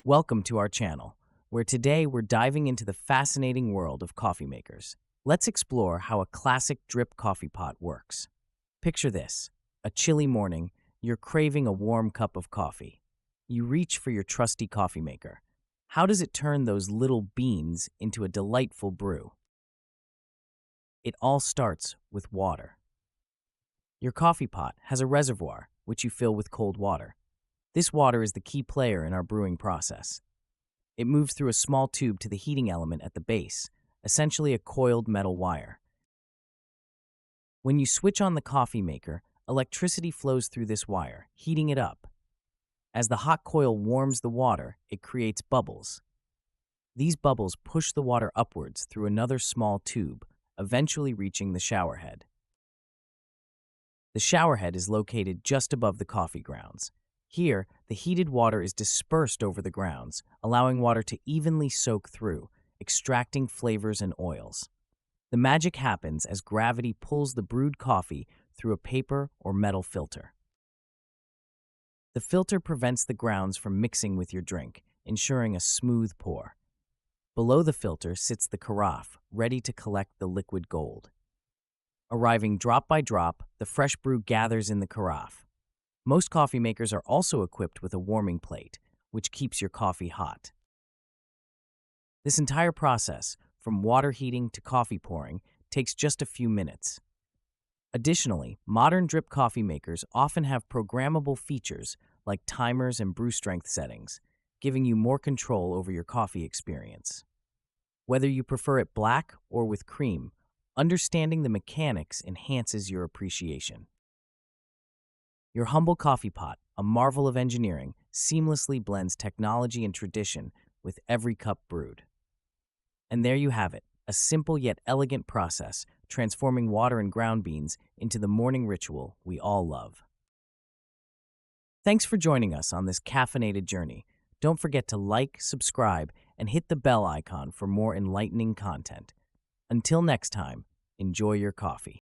Welcome to our channel, where today we're diving into the fascinating world of coffee makers. Let's explore how a classic drip coffee pot works. Picture this: a chilly morning, you're craving a warm cup of coffee. You reach for your trusty coffee maker. How does it turn those little beans into a delightful brew? It all starts with water. Your coffee pot has a reservoir, which you fill with cold water. This water is the key player in our brewing process. It moves through a small tube to the heating element at the base, essentially a coiled metal wire. When you switch on the coffee maker, electricity flows through this wire, heating it up. As the hot coil warms the water, it creates bubbles. These bubbles push the water upwards through another small tube, eventually reaching the shower head. The shower head is located just above the coffee grounds. Here, the heated water is dispersed over the grounds, allowing water to evenly soak through, extracting flavors and oils. The magic happens as gravity pulls the brewed coffee through a paper or metal filter. The filter prevents the grounds from mixing with your drink, ensuring a smooth pour. Below the filter sits the carafe, ready to collect the liquid gold. Arriving drop by drop, the fresh brew gathers in the carafe. Most coffee makers are also equipped with a warming plate, which keeps your coffee hot. This entire process, from water heating to coffee pouring, takes just a few minutes. Additionally, modern drip coffee makers often have programmable features like timers and brew strength settings, giving you more control over your coffee experience. Whether you prefer it black or with cream, understanding the mechanics enhances your appreciation. Your humble coffee pot, a marvel of engineering, seamlessly blends technology and tradition with every cup brewed. And there you have it, a simple yet elegant process, transforming water and ground beans into the morning ritual we all love. Thanks for joining us on this caffeinated journey. Don't forget to like, subscribe, and hit the bell icon for more enlightening content. Until next time, enjoy your coffee.